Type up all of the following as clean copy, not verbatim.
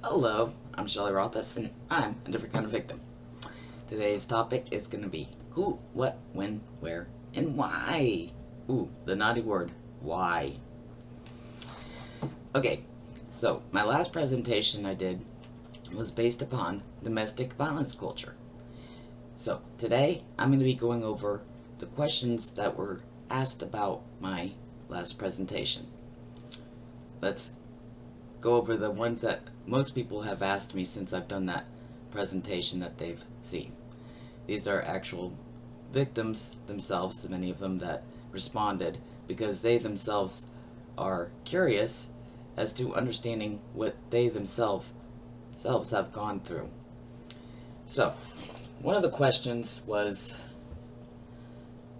Hello, I'm Shelley Rothus, and I'm a different kind of victim. Today's topic is going to be who, what, when, where, and why. Ooh, the naughty word, why. Okay, so my last presentation I did was based upon domestic violence culture. So today I'm going to be going over the questions that were asked about my last presentation. Let's go over the ones that most people have asked me since I've done that presentation that they've seen. These are actual victims themselves, many of them that responded because they themselves are curious as to understanding what they themselves have gone through. So, one of the questions was,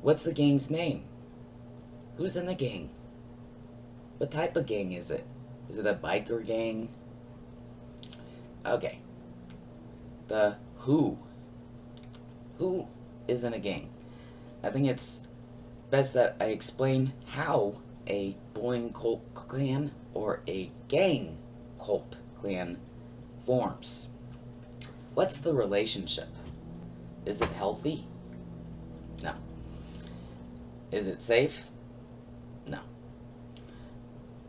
what's the gang's name? Who's in the gang? What type of gang is it? Is it a biker gang? Okay. The who. Who is in a gang? I think it's best that I explain how a bullying cult clan or a gang cult clan forms. What's the relationship? Is it healthy? No. Is it safe? No.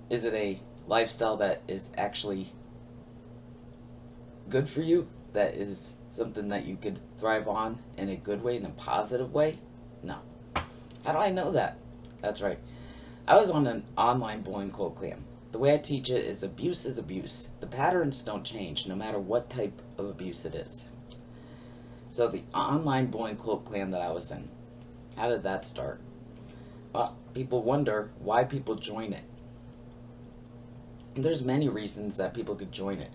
Is it a lifestyle that is actually good for you, that is something that you could thrive on in a good way, in a positive way? No. How do I know that? That's right. I was on an online bullying cult clan. The way I teach it is abuse is abuse. The patterns don't change no matter what type of abuse it is. So the online bullying cult clan that I was in, how did that start? Well, people wonder why people join it. There's many reasons that people could join it,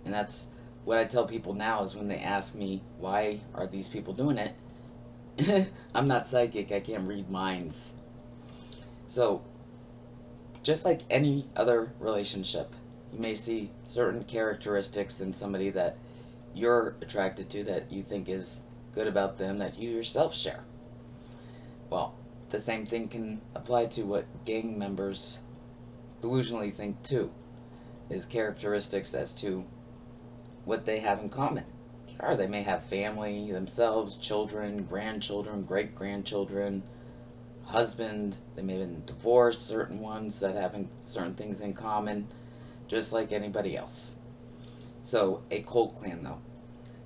and that's what I tell people now is when they ask me why are these people doing it. I'm not psychic, I can't read minds. So just like any other relationship, you may see certain characteristics in somebody that you're attracted to, that you think is good about them, that you yourself share. Well, the same thing can apply to what gang members delusionally think too, is characteristics as to what they have in common. Sure, they may have family themselves, children, grandchildren, great-grandchildren, husband, they may have been divorced, certain ones that have certain things in common, just like anybody else. So, a cult clan though,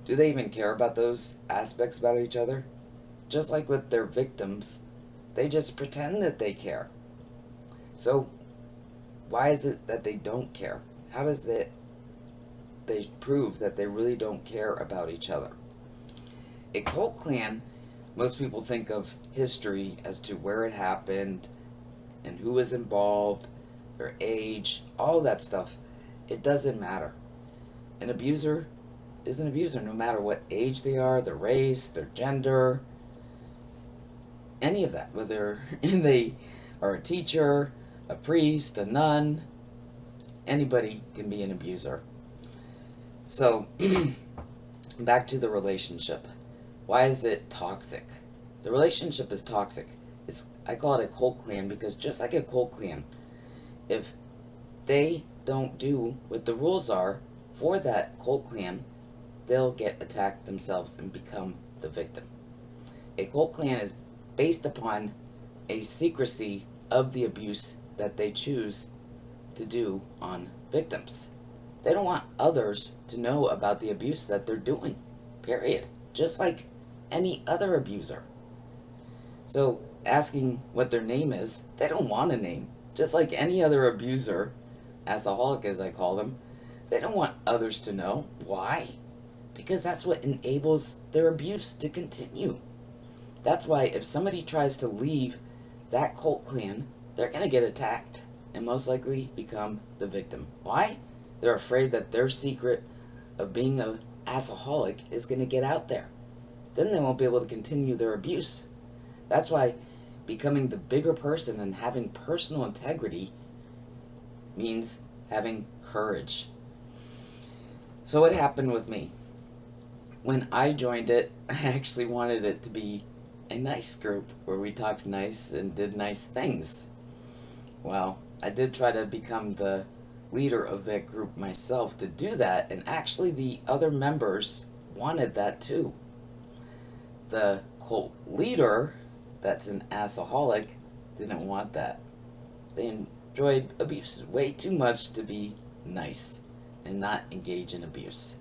do they even care about those aspects about each other? Just like with their victims, they just pretend that they care. So, why is it that they don't care? How does they prove that they really don't care about each other? A cult clan, most people think of history as to where it happened and who was involved, their age, all that stuff. It doesn't matter. An abuser is an abuser no matter what age they are, their race, their gender, any of that. Whether they are a teacher, a priest, a nun, anybody can be an abuser. So, back to the relationship. Why is it toxic? The relationship is toxic. I call it a cult clan because just like a cult clan, if they don't do what the rules are for that cult clan, they'll get attacked themselves and become the victim. A cult clan is based upon a secrecy of the abuse that they choose to do on victims. They don't want others to know about the abuse that they're doing, period. Just like any other abuser. So, asking what their name is, they don't want a name. Just like any other abuser, alcoholic as I call them, they don't want others to know. Why? Because that's what enables their abuse to continue. That's why if somebody tries to leave that cult clan, they're going to get attacked and most likely become the victim. Why? They're afraid that their secret of being an alcoholic is going to get out there. Then they won't be able to continue their abuse. That's why becoming the bigger person and having personal integrity means having courage. So what happened with me? When I joined it, I actually wanted it to be a nice group where we talked nice and did nice things. Well, I did try to become the leader of that group myself to do that, and actually the other members wanted that too. The cult leader, that's an assaholic, didn't want that. They enjoyed abuse way too much to be nice and not engage in abuse.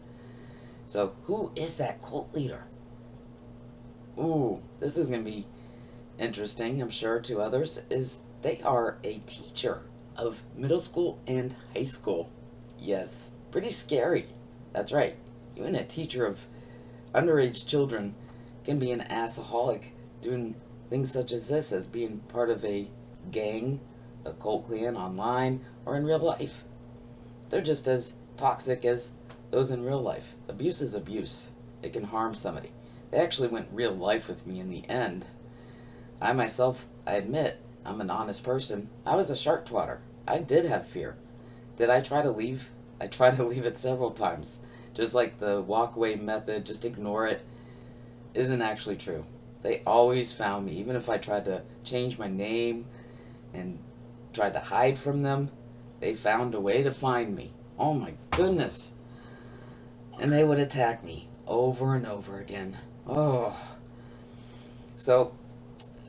So, who is that cult leader? Ooh, this is going to be interesting, I'm sure, to others, is they are a teacher of middle school and high school. Yes, pretty scary. That's right. Even a teacher of underage children can be an assaholic doing things such as this, as being part of a gang, a cult clan online, or in real life. They're just as toxic as those in real life. Abuse is abuse. It can harm somebody. They actually went real life with me in the end. I myself, I admit, I'm an honest person. I was a shark twatter. I did have fear. Did I try to leave? I tried to leave it several times. Just like the walkaway method, just ignore it, isn't actually true. They always found me, even if I tried to change my name and tried to hide from them. They found a way to find me. Oh my goodness. And they would attack me over and over again. Oh. So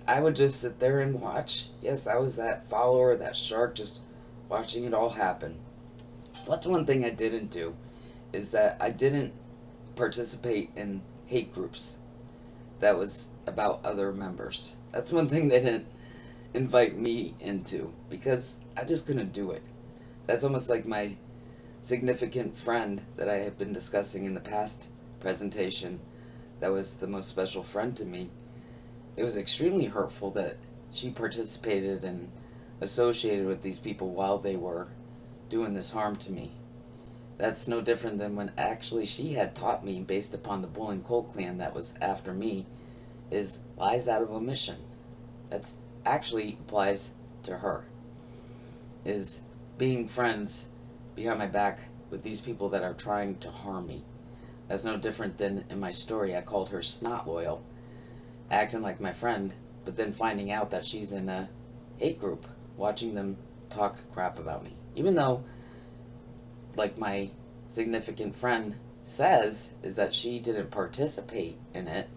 I would just sit there and watch. Yes, I was that follower, that shark, just watching it all happen. What's one thing I didn't do is that I didn't participate in hate groups that was about other members. That's one thing they didn't invite me into because I just couldn't do it. That's almost like my significant friend that I have been discussing in the past presentation that was the most special friend to me. It was extremely hurtful that she participated and associated with these people while they were doing this harm to me. That's no different than when actually she had taught me, based upon the bullying cult clan that was after me, is lies out of omission. That's actually applies to her. Is being friends behind my back with these people that are trying to harm me. That's no different than in my story I called her snot loyal, acting like my friend, but then finding out that she's in a hate group, watching them talk crap about me. Even though, like my significant friend says, is that she didn't participate in it,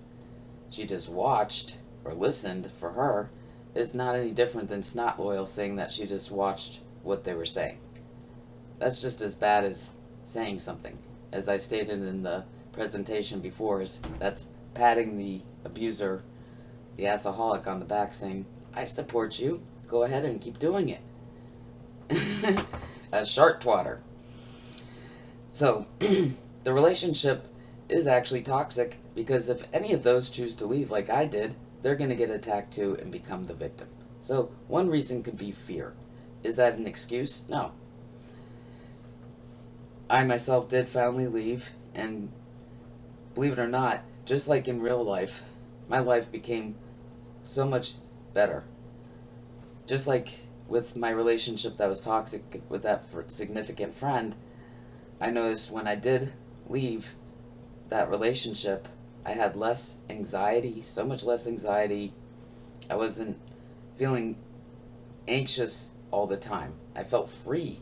she just watched or listened. For her, it's not any different than snot loyal saying that she just watched what they were saying. That's just as bad as saying something. As I stated in the presentation before, is that's patting the abuser, the assaholic, on the back saying, I support you, go ahead and keep doing it. A shark twatter. So, the relationship is actually toxic because if any of those choose to leave like I did, they're going to get attacked too and become the victim. So, one reason could be fear. Is that an excuse? No. I myself did finally leave, and believe it or not, just like in real life, my life became so much better. Just like with my relationship that was toxic with that significant friend, I noticed when I did leave that relationship, I had less anxiety, so much less anxiety. I wasn't feeling anxious all the time. I felt free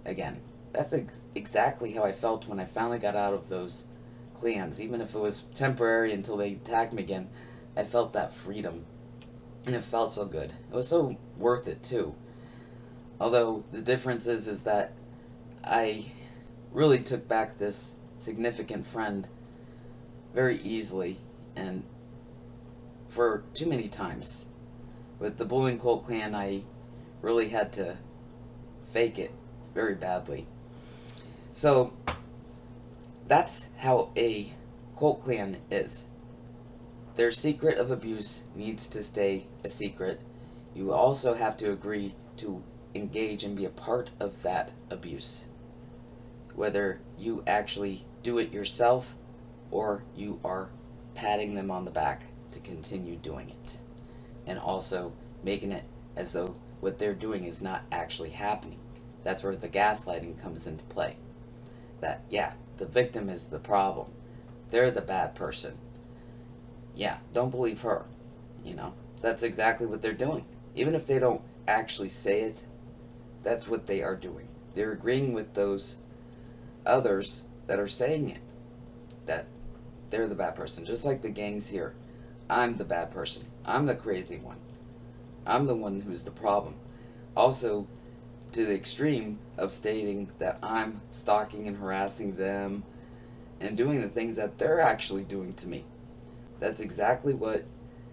again. That's exactly how I felt when I finally got out of those clans. Even if it was temporary until they attacked me again, I felt that freedom. And it felt so good. It was so worth it too. Although the difference is that I really took back this significant friend very easily and for too many times. With the bullying cult clan, I really had to fake it very badly. So that's how a cult clan is. Their secret of abuse needs to stay a secret. You also have to agree to engage and be a part of that abuse. Whether you actually do it yourself or you are patting them on the back to continue doing it. And also making it as though what they're doing is not actually happening. That's where the gaslighting comes into play. That, yeah, the victim is the problem. They're the bad person. Yeah, don't believe her. You know, that's exactly what they're doing. Even if they don't actually say it, that's what they are doing. They're agreeing with those others that are saying it, that they're the bad person. Just like the gangs here. I'm the bad person. I'm the crazy one. I'm the one who's the problem. Also, to the extreme of stating that I'm stalking and harassing them and doing the things that they're actually doing to me. That's exactly what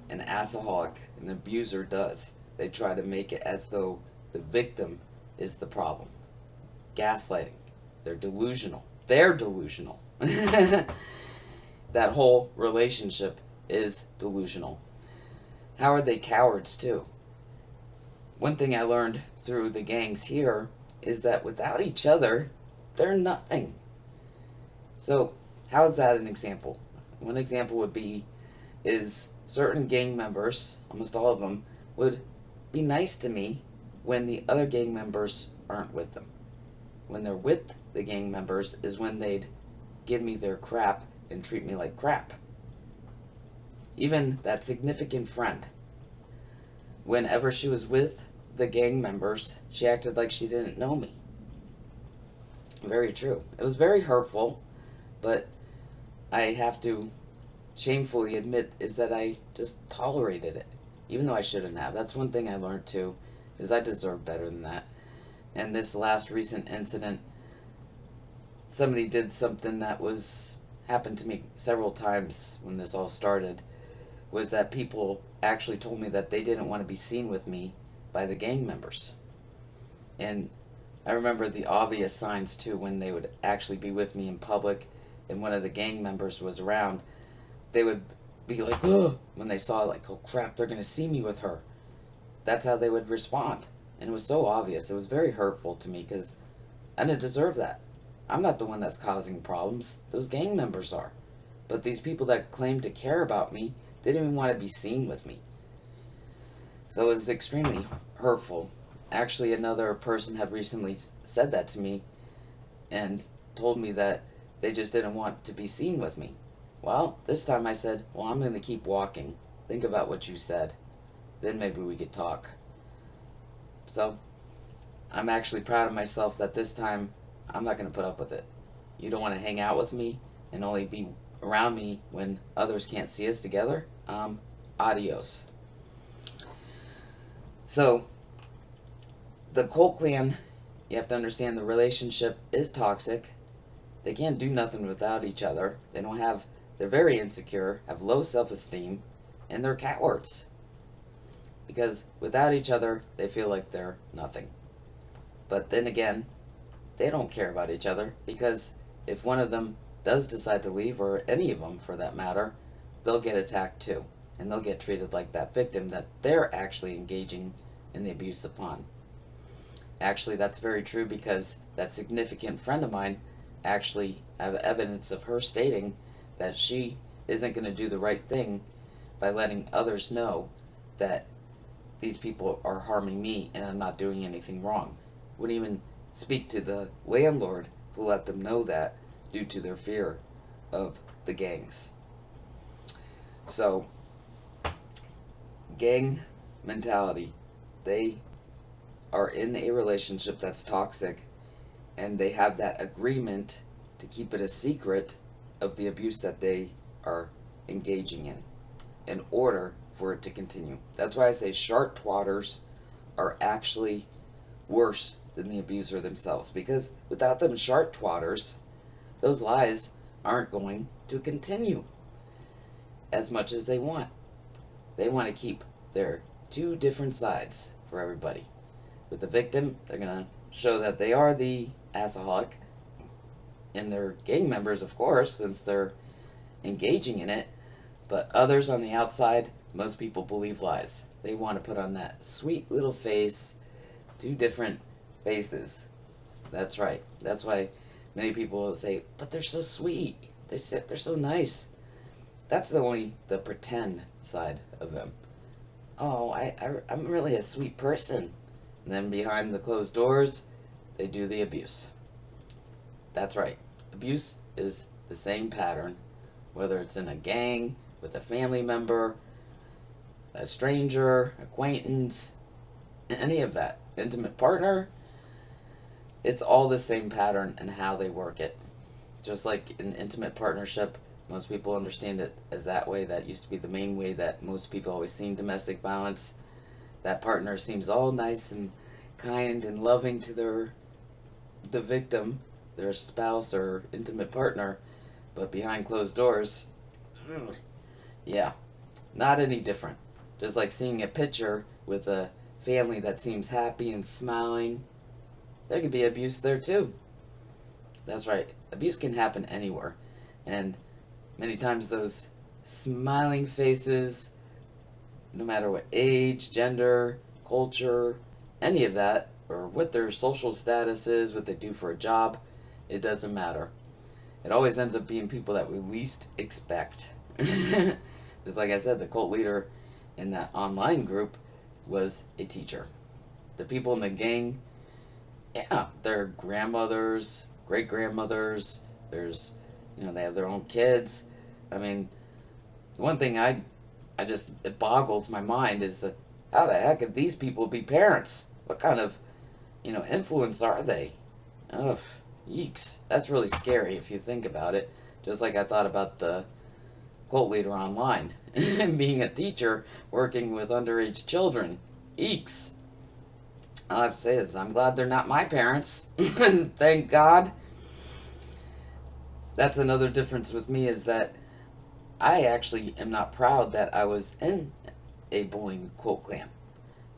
an assaholic, an abuser, does. They try to make it as though the victim is the problem. Gaslighting. They're delusional. They're delusional. That whole relationship is delusional. How are they cowards, too? One thing I learned through the gangs here is that without each other, they're nothing. So, how is that an example? One example would be is certain gang members, almost all of them, would be nice to me when the other gang members aren't with them. When they're with the gang members is when they'd give me their crap and treat me like crap. Even that significant friend, whenever she was with the gang members, she acted like she didn't know me. Very true. It was very hurtful, but I have to shamefully admit is that I just tolerated it, even though I shouldn't have. That's one thing I learned too, is I deserve better than that. And this last recent incident, somebody did something that happened to me several times when this all started, was that people actually told me that they didn't want to be seen with me by the gang members. And I remember the obvious signs too, when they would actually be with me in public and one of the gang members was around. They would be like, oh, when they saw, like, oh crap, they're going to see me with her. That's how they would respond. And it was so obvious. It was very hurtful to me because I didn't deserve that. I'm not the one that's causing problems. Those gang members are. But these people that claim to care about me, they didn't even want to be seen with me. So it was extremely hurtful. Actually, another person had recently said that to me and told me that they just didn't want to be seen with me. Well, this time I said, well, I'm going to keep walking. Think about what you said. Then maybe we could talk. So, I'm actually proud of myself that this time I'm not going to put up with it. You don't want to hang out with me and only be around me when others can't see us together? Adios. So, the Cult Clan, you have to understand the relationship is toxic. They can't do nothing without each other. They're very insecure, have low self-esteem, and they're cowards. Because without each other, they feel like they're nothing. But then again, they don't care about each other, because if one of them does decide to leave, or any of them for that matter, they'll get attacked too. And they'll get treated like that victim that they're actually engaging in the abuse upon. Actually, that's very true, because that significant friend of mine actually have evidence of her stating that she isn't going to do the right thing by letting others know that these people are harming me and I'm not doing anything wrong. Wouldn't even speak to the landlord to let them know that due to their fear of the gangs. So, gang mentality. They are in a relationship that's toxic, and they have that agreement to keep it a secret of the abuse that they are engaging in order for it to continue. That's why I say shark twatters are actually worse than the abuser themselves, because without them shark twatters, those lies aren't going to continue as much as they want. They want to keep their two different sides for everybody. With the victim, they're going to show that they are the assaholic, and their gang members, of course, since they're engaging in it. But others on the outside, most people believe lies. They want to put on that sweet little face, two different faces. That's right. That's why many people will say, but they're so sweet. They say they're so nice. That's only the pretend side of them. Oh, I'm really a sweet person. And then behind the closed doors, they do the abuse. That's right. Abuse is the same pattern, whether it's in a gang, with a family member, a stranger, acquaintance, any of that. Intimate partner. It's all the same pattern and how they work it. Just like an intimate partnership, most people understand it as that way. That used to be the main way that most people always seen domestic violence. That partner seems all nice and kind and loving to the victim, their spouse or intimate partner, but behind closed doors, yeah, not any different. Just like seeing a picture with a family that seems happy and smiling, there could be abuse there too. That's right. Abuse can happen anywhere. And many times those smiling faces, no matter what age, gender, culture, any of that, or what their social status is, what they do for a job, it doesn't matter. It always ends up being people that we least expect. Just like I said, the cult leader in that online group was a teacher. The people in the gang, yeah, they're grandmothers, great grandmothers. There's, they have their own kids. I mean, the one thing I just, it boggles my mind is that how the heck could these people be parents? What kind of, influence are they? Ugh, yeeks. That's really scary if you think about it. Just like I thought about the cult leader online and being a teacher working with underage children. Eeks. All I have to say is I'm glad they're not my parents. Thank God. That's another difference with me is that I actually am not proud that I was in a bullying cult clan.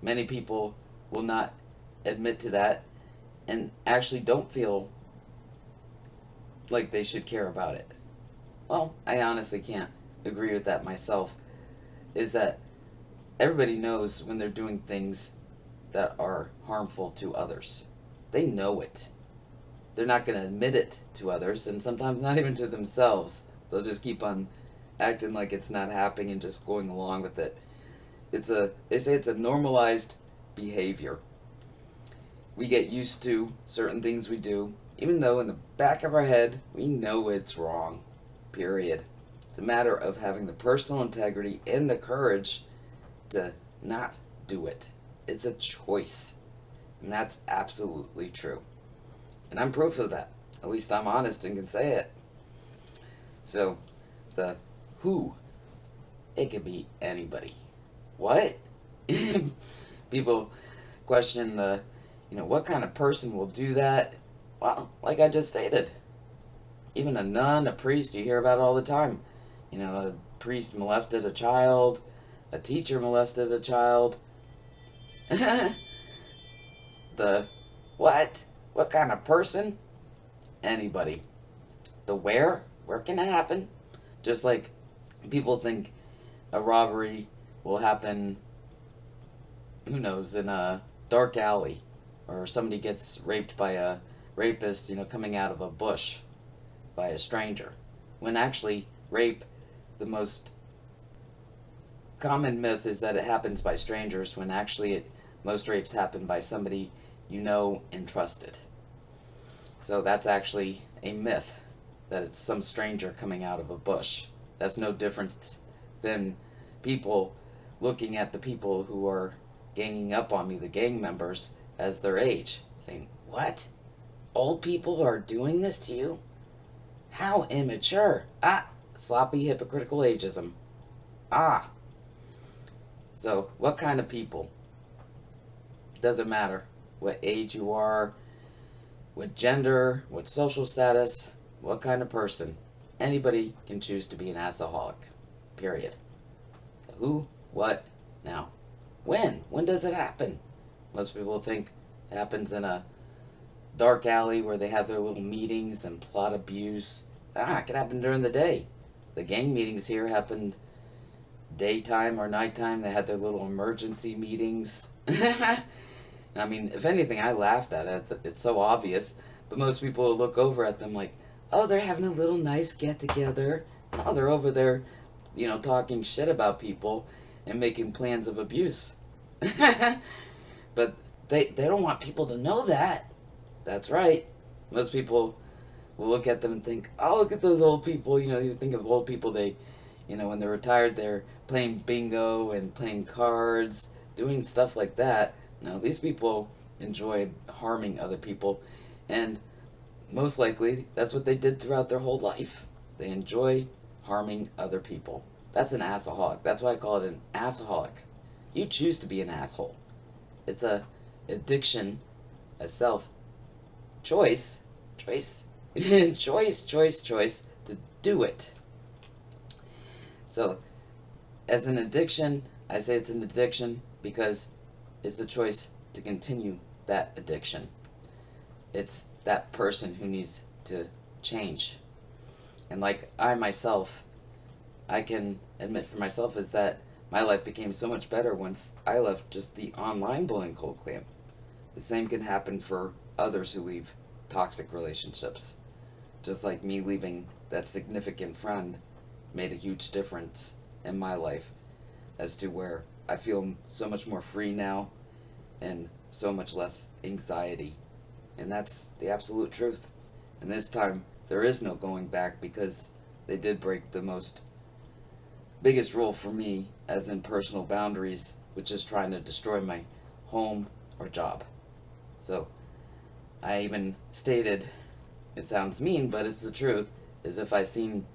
Many people will not admit to that and actually don't feel like they should care about it. Well, I honestly can't agree with that myself. Is that everybody knows when they're doing things that are harmful to others. They know it. They're not going to admit it to others, and sometimes not even to themselves. They'll just keep on acting like it's not happening and just going along with it. They say it's a normalized behavior. We get used to certain things we do, even though in the back of our head we know it's wrong. Period. It's a matter of having the personal integrity and the courage to not do it. It's a choice. And that's absolutely true. And I'm proof of that. At least I'm honest and can say it. So, the who, it could be anybody. What? People question what kind of person will do that? Well, like I just stated, even a nun, a priest, you hear about it all the time. A priest molested a child, a teacher molested a child. The what? What kind of person? Anybody. The where can it happen? Just like people think a robbery will happen, who knows, in a dark alley, or somebody gets raped by a rapist, coming out of a bush by a stranger. When actually, rape, the most common myth is that it happens by strangers, when actually most rapes happen by somebody you know and trusted. So that's actually a myth, that it's some stranger coming out of a bush. That's no different than people looking at the people who are ganging up on me, the gang members, as their age, saying, "What? Old people are doing this to you? How immature." Sloppy hypocritical ageism. So what kind of people? Doesn't matter what age you are, what gender, what social status, what kind of person. Anybody can choose to be an assaholic. Period. Who? What? Now. When? When does it happen? Most people think it happens in a dark alley where they have their little meetings and plot abuse. It could happen during the day. The gang meetings here happened daytime or nighttime. They had their little emergency meetings. I mean, if anything, I laughed at it. It's so obvious. But most people will look over at them like, oh, they're having a little nice get-together. No, they're over there, talking shit about people and making plans of abuse. But they don't want people to know that. That's right. Most people will look at them and think, oh, look at those old people. You think of old people, they, when they're retired, they're playing bingo and playing cards, doing stuff like that. No, these people enjoy harming other people And most likely, that's what they did throughout their whole life. They enjoy harming other people. That's an assaholic. That's why I call it an assaholic. You choose to be an asshole. It's a addiction, a self choice, choice, choice to do it. So, as an addiction, I say it's an addiction because it's a choice to continue that addiction. It's that person who needs to change. And like I myself, I can admit for myself is that my life became so much better once I left just the online bullying cold clan. The same can happen for others who leave toxic relationships. Just like me leaving that significant friend made a huge difference in my life as to where I feel so much more free now and so much less anxiety. And that's the absolute truth. And this time, there is no going back because they did break the biggest rule for me, as in personal boundaries, which is trying to destroy my home or job. So, I even stated, it sounds mean, but it's the truth, is if I seen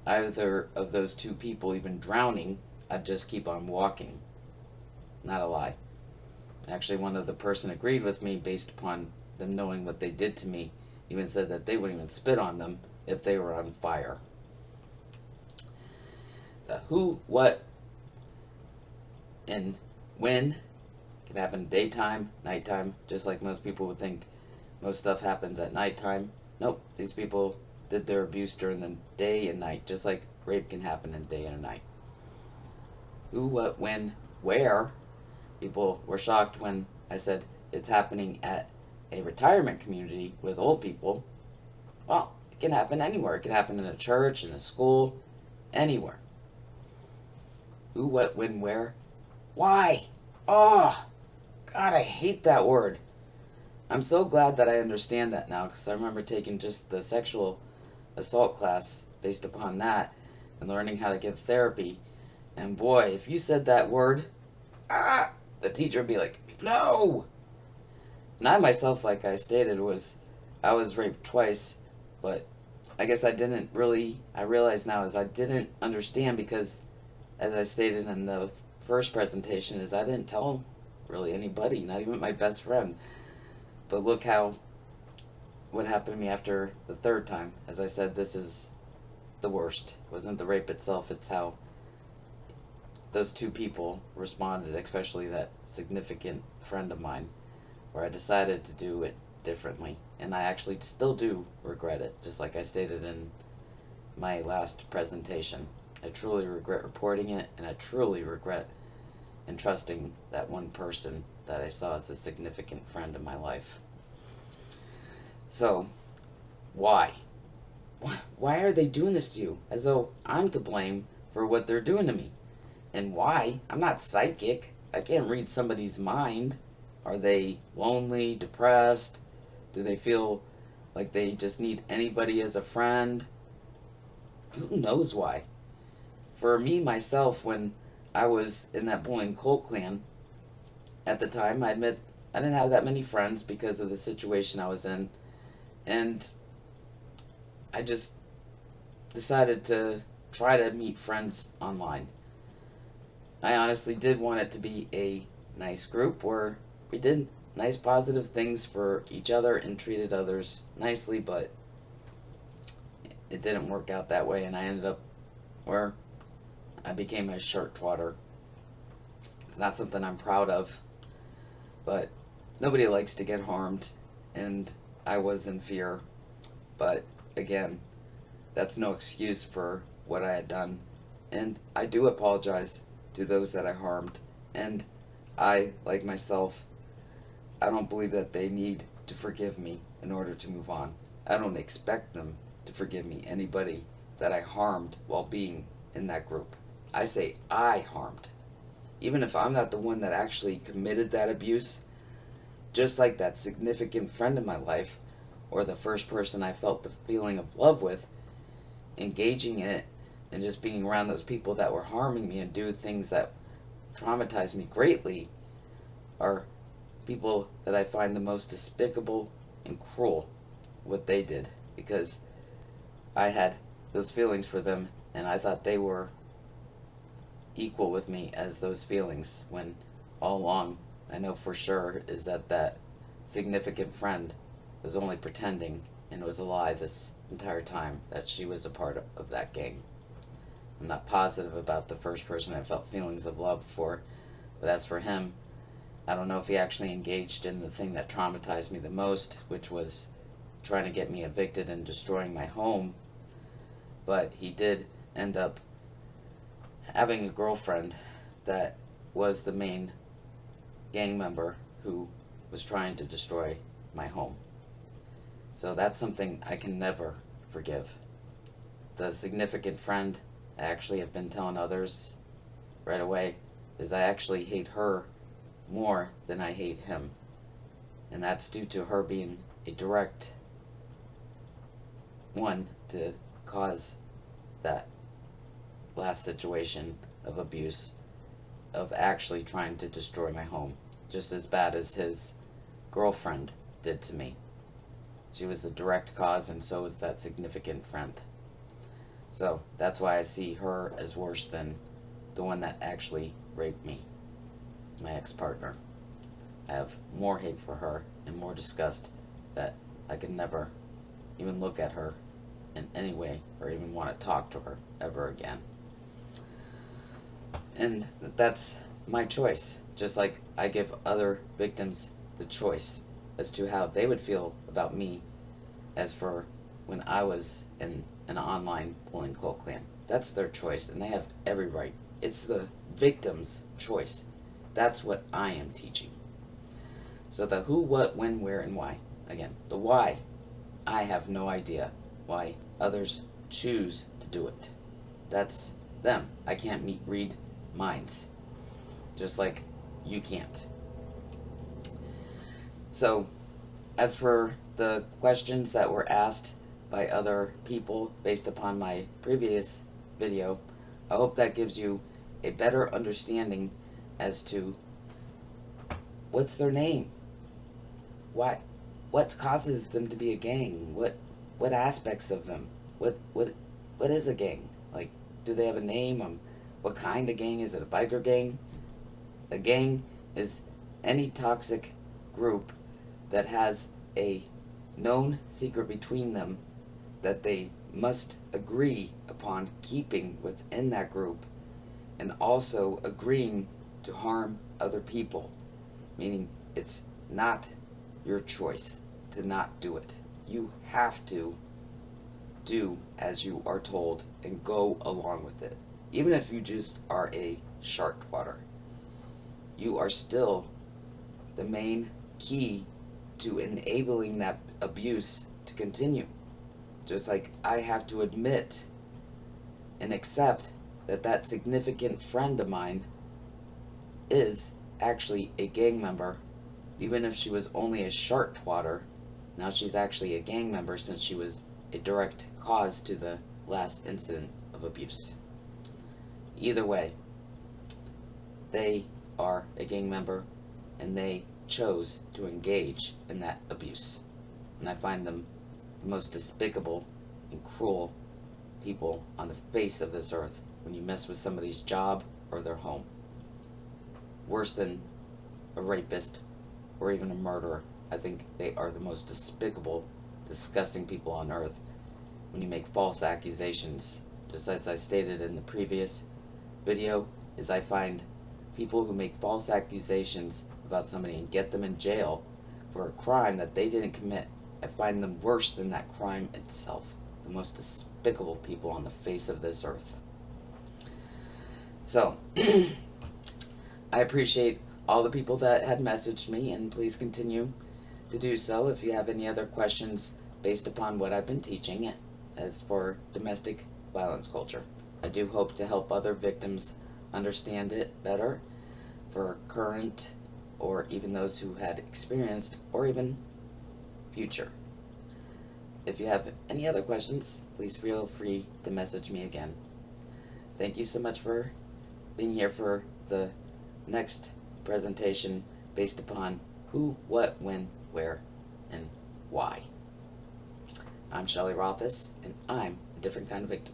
either of those two people even drowning, I'd just keep on walking. Not a lie. Actually, one of the person agreed with me based upon them knowing what they did to me, even said that they wouldn't even spit on them if they were on fire. The who, what, and when can happen daytime, nighttime, just like most people would think most stuff happens at nighttime. Nope, these people did their abuse during the day and night, just like rape can happen in day and night. Who, what, when, where. People were shocked when I said it's happening at a retirement community with old people. Well, it can happen anywhere. It can happen in a church, in a school, anywhere. Who, what, when, where, why? Oh, God, I hate that word. I'm so glad that I understand that now, because I remember taking just the sexual assault class based upon that and learning how to give therapy. And boy, if you said that word, the teacher would be like, no. And I myself, like I stated, I was raped twice, but I guess I realize now is I didn't understand because, as I stated in the first presentation, is I didn't tell really anybody, not even my best friend. But look what happened to me after the third time. As I said, this is the worst. It wasn't the rape itself, it's how those two people responded, especially that significant friend of mine, where I decided to do it differently. And I actually still do regret it, just like I stated in my last presentation. I truly regret reporting it, and I truly regret entrusting that one person that I saw as a significant friend in my life. So, why? Why are they doing this to you? As though I'm to blame for what they're doing to me. And why? I'm not psychic. I can't read somebody's mind. Are they lonely, depressed? Do they feel like they just need anybody as a friend? Who knows why? For me, myself, when I was in that bullying cult clan, at the time, I admit I didn't have that many friends because of the situation I was in. And I just decided to try to meet friends online. I honestly did want it to be a nice group where we did nice positive things for each other and treated others nicely, but it didn't work out that way, and I ended up where I became a shirt twatter. It's not something I'm proud of, but nobody likes to get harmed, and I was in fear. But again, that's no excuse for what I had done, and I do apologize to those that I harmed, and I, like myself, I don't believe that they need to forgive me in order to move on. I don't expect them to forgive me, anybody that I harmed while being in that group. I say I harmed. Even if I'm not the one that actually committed that abuse, just like that significant friend in my life, or the first person I felt the feeling of love with, engaging in it and just being around those people that were harming me and do things that traumatized me greatly are people that I find the most despicable and cruel. what they did, because I had those feelings for them, and I thought they were equal with me as those feelings, when all along I know for sure is that that significant friend was only pretending, and it was a lie this entire time that she was a part of that gang. I'm not positive about the first person I felt feelings of love for, but as for him, I don't know if he actually engaged in the thing that traumatized me the most, which was trying to get me evicted and destroying my home, but he did end up having a girlfriend that was the main gang member who was trying to destroy my home. So that's something I can never forgive. The significant friend I actually have been telling others right away is I actually hate her more than I hate him. And that's due to her being a direct one to cause that last situation of abuse, of actually trying to destroy my home, just as bad as his girlfriend did to me. She was the direct cause, and so was that significant friend. So that's why I see her as worse than the one that actually raped me, my ex-partner. I have more hate for her and more disgust that I could never even look at her in any way or even want to talk to her ever again. And that's my choice, just like I give other victims the choice as to how they would feel about me as for when I was in an online bullying cult clan. That's their choice, and they have every right. It's the victim's choice. That's what I am teaching. So the who, what, when, where, and why. Again, the why, I have no idea why others choose to do it. That's them. I can't read minds, just like you can't. So, as for the questions that were asked by other people based upon my previous video, I hope that gives you a better understanding as to what's their name, what causes them to be a gang, what aspects of them, what is a gang? Like, do they have a name? What kind of gang? Is it a biker gang? A gang is any toxic group that has a known secret between them that they must agree upon keeping within that group, and also agreeing to harm other people, meaning it's not your choice to not do it. You have to do as you are told and go along with it. Even if you just are a shark twatter, you are still the main key to enabling that abuse to continue. Just like I have to admit and accept that that significant friend of mine is actually a gang member, even if she was only a shark twatter. Now she's actually a gang member since she was a direct cause to the last incident of abuse. Either way, they are a gang member and they chose to engage in that abuse. And I find them the most despicable and cruel people on the face of this earth when you mess with somebody's job or their home. Worse than a rapist or even a murderer. I think they are the most despicable, disgusting people on earth when you make false accusations. Just as I stated in the previous video, is I find people who make false accusations about somebody and get them in jail for a crime that they didn't commit. I find them worse than that crime itself. The most despicable people on the face of this earth. So, I appreciate all the people that had messaged me, and please continue to do so if you have any other questions based upon what I've been teaching as for domestic violence culture. I do hope to help other victims understand it better for current or even those who had experienced or even future. If you have any other questions, please feel free to message me again. Thank you so much for being here for the next presentation based upon who, what, when, where, and why. I'm Shelley Rothus, and I'm a different kind of victim.